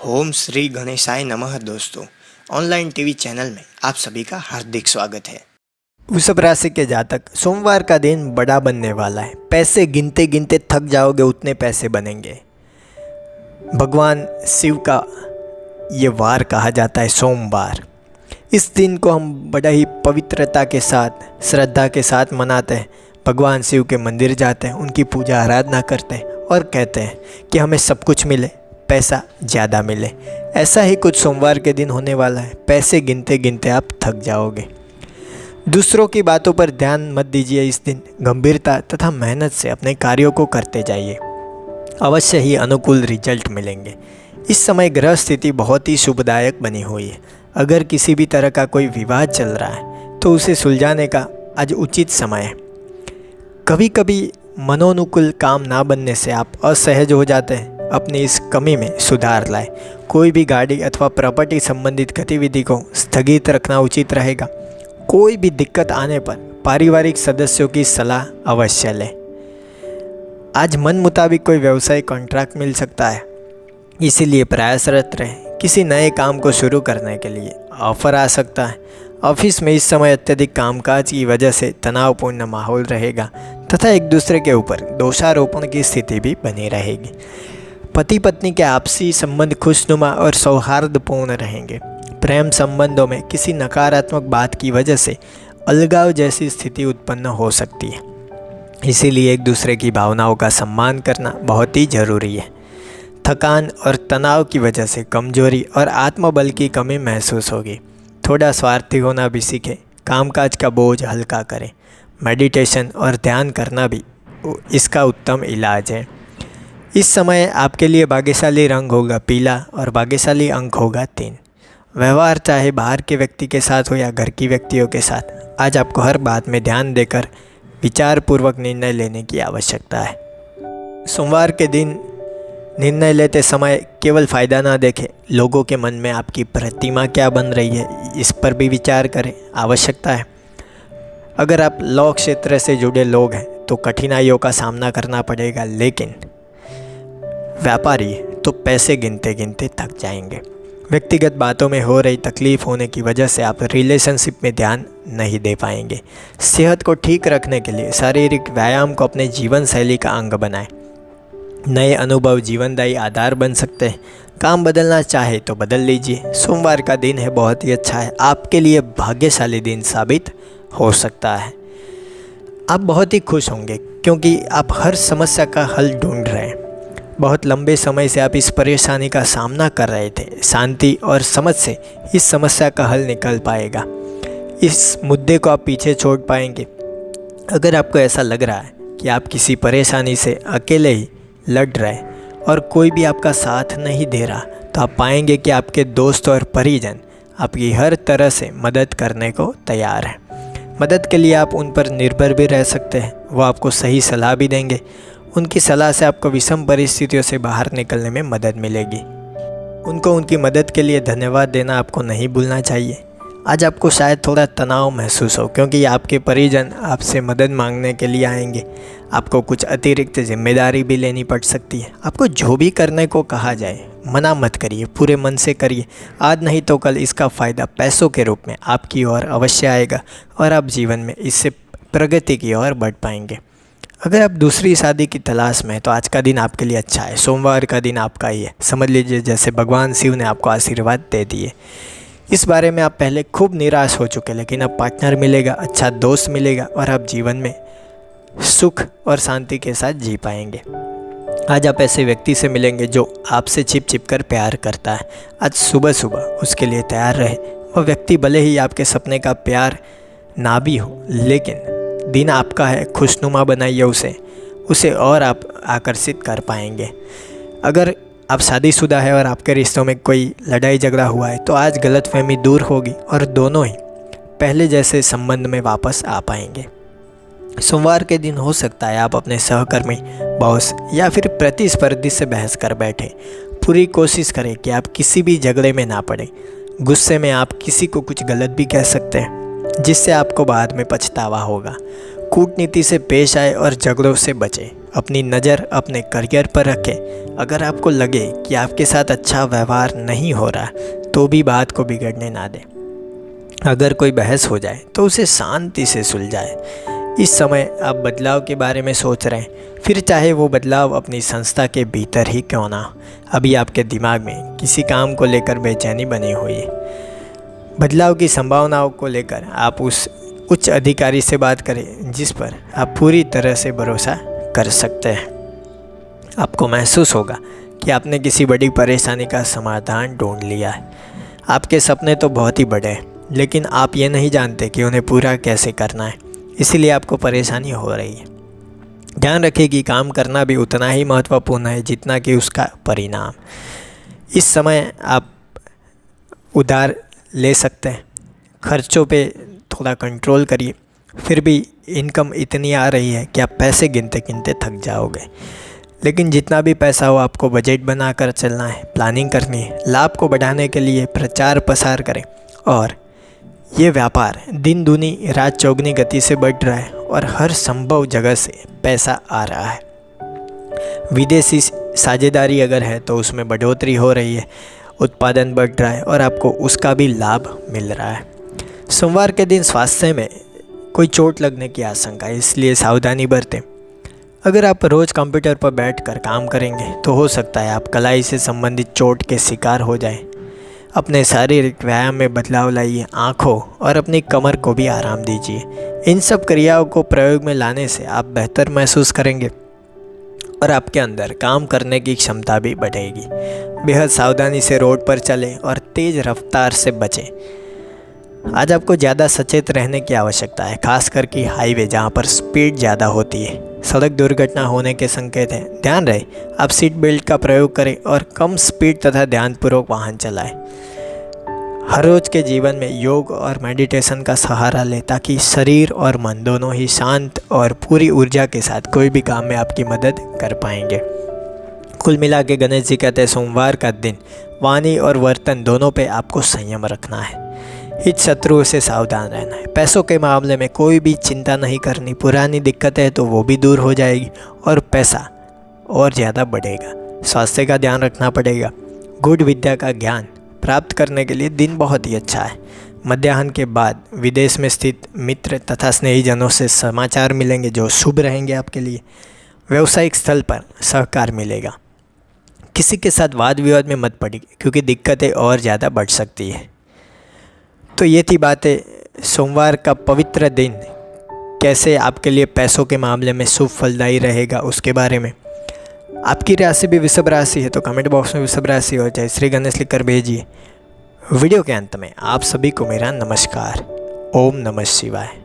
ओम श्री गणेशाय नमः। दोस्तों, ऑनलाइन टीवी चैनल में आप सभी का हार्दिक स्वागत है। वृषभ राशि के जातक, सोमवार का दिन बड़ा बनने वाला है। पैसे गिनते गिनते थक जाओगे, उतने पैसे बनेंगे। भगवान शिव का ये वार कहा जाता है सोमवार। इस दिन को हम बड़ा ही पवित्रता के साथ, श्रद्धा के साथ मनाते हैं। भगवान शिव के मंदिर जाते हैं, उनकी पूजा आराधना करते हैं और कहते हैं कि हमें सब कुछ मिले, पैसा ज़्यादा मिले। ऐसा ही कुछ सोमवार के दिन होने वाला है। पैसे गिनते गिनते आप थक जाओगे। दूसरों की बातों पर ध्यान मत दीजिए। इस दिन गंभीरता तथा मेहनत से अपने कार्यों को करते जाइए। अवश्य ही अनुकूल रिजल्ट मिलेंगे। इस समय ग्रह स्थिति बहुत ही शुभदायक बनी हुई है। अगर किसी भी तरह का कोई विवाद चल रहा है तो उसे सुलझाने का आज उचित समय है। कभी कभी मनोनुकूल काम ना बनने से आप असहज हो जाते हैं। अपनी इस कमी में सुधार लाएं। कोई भी गाड़ी अथवा प्रॉपर्टी संबंधित गतिविधि को स्थगित रखना उचित रहेगा। कोई भी दिक्कत आने पर पारिवारिक सदस्यों की सलाह अवश्य लें। आज मन मुताबिक कोई व्यवसाय कॉन्ट्रैक्ट मिल सकता है, इसीलिए प्रयासरत रहें। किसी नए काम को शुरू करने के लिए ऑफर आ सकता है। ऑफिस में इस समय अत्यधिक कामकाज की वजह से तनावपूर्ण माहौल रहेगा तथा एक दूसरे के ऊपर दोषारोपण की स्थिति भी बनी रहेगी। पति पत्नी के आपसी संबंध खुशनुमा और सौहार्दपूर्ण रहेंगे। प्रेम संबंधों में किसी नकारात्मक बात की वजह से अलगाव जैसी स्थिति उत्पन्न हो सकती है, इसीलिए एक दूसरे की भावनाओं का सम्मान करना बहुत ही जरूरी है। थकान और तनाव की वजह से कमजोरी और आत्मबल की कमी महसूस होगी। थोड़ा स्वार्थी होना भी सीखें। कामकाज का बोझ हल्का करें। मेडिटेशन और ध्यान करना भी इसका उत्तम इलाज है। इस समय आपके लिए भाग्यशाली रंग होगा पीला और भाग्यशाली अंक होगा 3। व्यवहार चाहे बाहर के व्यक्ति के साथ हो या घर की व्यक्तियों के साथ, आज आपको हर बात में ध्यान देकर विचारपूर्वक निर्णय लेने की आवश्यकता है। सोमवार के दिन निर्णय लेते समय केवल फ़ायदा ना देखें। लोगों के मन में आपकी प्रतिमा क्या बन रही है, इस पर भी विचार करें, आवश्यकता है। अगर आप लॉ क्षेत्र से जुड़े लोग हैं तो कठिनाइयों का सामना करना पड़ेगा, लेकिन व्यापारी तो पैसे गिनते गिनते थक जाएंगे। व्यक्तिगत बातों में हो रही तकलीफ होने की वजह से आप रिलेशनशिप में ध्यान नहीं दे पाएंगे। सेहत को ठीक रखने के लिए शारीरिक व्यायाम को अपने जीवन शैली का अंग बनाएं। नए अनुभव जीवनदायी आधार बन सकते हैं। काम बदलना चाहे तो बदल लीजिए। सोमवार का दिन है, बहुत ही अच्छा है। आपके लिए भाग्यशाली दिन साबित हो सकता है। आप बहुत ही खुश होंगे क्योंकि आप हर समस्या का हल ढूंढ रहे हैं। बहुत लंबे समय से आप इस परेशानी का सामना कर रहे थे। शांति और समझ से इस समस्या का हल निकल पाएगा। इस मुद्दे को आप पीछे छोड़ पाएंगे। अगर आपको ऐसा लग रहा है कि आप किसी परेशानी से अकेले ही लड़ रहे हैं और कोई भी आपका साथ नहीं दे रहा, तो आप पाएंगे कि आपके दोस्त और परिजन आपकी हर तरह से मदद करने को तैयार हैं। मदद के लिए आप उन पर निर्भर भी रह सकते हैं। वो आपको सही सलाह भी देंगे। उनकी सलाह से आपको विषम परिस्थितियों से बाहर निकलने में मदद मिलेगी। उनको उनकी मदद के लिए धन्यवाद देना आपको नहीं भूलना चाहिए। आज आपको शायद थोड़ा तनाव महसूस हो क्योंकि आपके परिजन आपसे मदद मांगने के लिए आएंगे। आपको कुछ अतिरिक्त जिम्मेदारी भी लेनी पड़ सकती है। आपको जो भी करने को कहा जाए मना मत करिए, पूरे मन से करिए। आज नहीं तो कल इसका फ़ायदा पैसों के रूप में आपकी ओर अवश्य आएगा और आप जीवन में इससे प्रगति की ओर बढ़ पाएंगे। अगर आप दूसरी शादी की तलाश में हैं तो आज का दिन आपके लिए अच्छा है। सोमवार का दिन आपका ही है। समझ लीजिए जैसे भगवान शिव ने आपको आशीर्वाद दे दिए। इस बारे में आप पहले खूब निराश हो चुके, लेकिन अब पार्टनर मिलेगा, अच्छा दोस्त मिलेगा और आप जीवन में सुख और शांति के साथ जी पाएंगे। आज आप ऐसे व्यक्ति से मिलेंगे जो आपसे छिप छिप कर प्यार करता है। आज सुबह सुबह उसके लिए तैयार रहे। वह व्यक्ति भले ही आपके सपने का प्यार ना भी हो, लेकिन दिन आपका है। खुशनुमा बनाइए उसे और आप आकर्षित कर पाएंगे। अगर आप शादीशुदा है और आपके रिश्तों में कोई लड़ाई झगड़ा हुआ है तो आज गलतफहमी दूर होगी और दोनों ही पहले जैसे संबंध में वापस आ पाएंगे। सोमवार के दिन हो सकता है आप अपने सहकर्मी, बॉस या फिर प्रतिस्पर्धी से बहस कर बैठे। पूरी कोशिश करें कि आप किसी भी झगड़े में ना पड़े। गुस्से में आप किसी को कुछ गलत भी कह सकते हैं। जिससे आपको बाद में पछतावा होगा। कूटनीति से पेश आए और झगड़ों से बचें। अपनी नज़र अपने करियर पर रखें। अगर आपको लगे कि आपके साथ अच्छा व्यवहार नहीं हो रहा तो भी बात को बिगड़ने ना दें। अगर कोई बहस हो जाए तो उसे शांति से सुलझाएं। इस समय आप बदलाव के बारे में सोच रहे हैं, फिर चाहे वो बदलाव अपनी संस्था के भीतर ही क्यों ना हो। अभी आपके दिमाग में किसी काम को लेकर बेचैनी बनी हुई है। बदलाव की संभावनाओं को लेकर आप उस उच्च अधिकारी से बात करें जिस पर आप पूरी तरह से भरोसा कर सकते हैं। आपको महसूस होगा कि आपने किसी बड़ी परेशानी का समाधान ढूंढ लिया है। आपके सपने तो बहुत ही बड़े हैं, लेकिन आप ये नहीं जानते कि उन्हें पूरा कैसे करना है, इसीलिए आपको परेशानी हो रही है। ध्यान रखें कि काम करना भी उतना ही महत्वपूर्ण है जितना कि उसका परिणाम। इस समय आप उधार ले सकते हैं। खर्चों पे थोड़ा कंट्रोल करिए। फिर भी इनकम इतनी आ रही है कि आप पैसे गिनते गिनते थक जाओगे। लेकिन जितना भी पैसा हो आपको बजट बनाकर चलना है, प्लानिंग करनी है। लाभ को बढ़ाने के लिए प्रचार प्रसार करें और ये व्यापार दिन दूनी रात चौगनी गति से बढ़ रहा है और हर संभव जगह से पैसा आ रहा है। विदेशी साझेदारी अगर है तो उसमें बढ़ोतरी हो रही है, उत्पादन बढ़ रहा है और आपको उसका भी लाभ मिल रहा है। सोमवार के दिन स्वास्थ्य में कोई चोट लगने की आशंका है, इसलिए सावधानी बरतें। अगर आप रोज़ कंप्यूटर पर बैठकर काम करेंगे तो हो सकता है आप कलाई से संबंधित चोट के शिकार हो जाएं। अपने शारीरिक व्यायाम में बदलाव लाइए। आँखों और अपनी कमर को भी आराम दीजिए। इन सब क्रियाओं को प्रयोग में लाने से आप बेहतर महसूस करेंगे और आपके अंदर काम करने की क्षमता भी बढ़ेगी। बेहद सावधानी से रोड पर चलें और तेज़ रफ्तार से बचें। आज आपको ज़्यादा सचेत रहने की आवश्यकता है, खास करके हाईवे जहाँ पर स्पीड ज़्यादा होती है। सड़क दुर्घटना होने के संकेत हैं। ध्यान रहे आप सीट बेल्ट का प्रयोग करें और कम स्पीड तथा ध्यानपूर्वक वाहन चलाएं। हर रोज़ के जीवन में योग और मेडिटेशन का सहारा लें ताकि शरीर और मन दोनों ही शांत और पूरी ऊर्जा के साथ कोई भी काम में आपकी मदद कर पाएंगे। कुल मिला के गणेश जी कहते हैं सोमवार का दिन वाणी और वर्तन दोनों पे आपको संयम रखना है। हित शत्रुओं से सावधान रहना है। पैसों के मामले में कोई भी चिंता नहीं करनी। पुरानी दिक्कतें तो वो भी दूर हो जाएगी और पैसा और ज़्यादा बढ़ेगा। स्वास्थ्य का ध्यान रखना पड़ेगा। गुड विद्या का ज्ञान प्राप्त करने के लिए दिन बहुत ही अच्छा है। मध्याह्न के बाद विदेश में स्थित मित्र तथा स्नेहीजनों से समाचार मिलेंगे जो शुभ रहेंगे आपके लिए। व्यावसायिक स्थल पर सहकार मिलेगा। किसी के साथ वाद विवाद में मत पड़िए क्योंकि दिक्कतें और ज़्यादा बढ़ सकती है। तो ये थी बातें सोमवार का पवित्र दिन कैसे आपके लिए पैसों के मामले में शुभ फलदायी रहेगा उसके बारे में। आपकी राशि भी वृषभ राशि है तो कमेंट बॉक्स में वृषभ राशि और जय श्री गणेश लिखकर भेजिए। वीडियो के अंत में आप सभी को मेरा नमस्कार। ओम नमः शिवाय।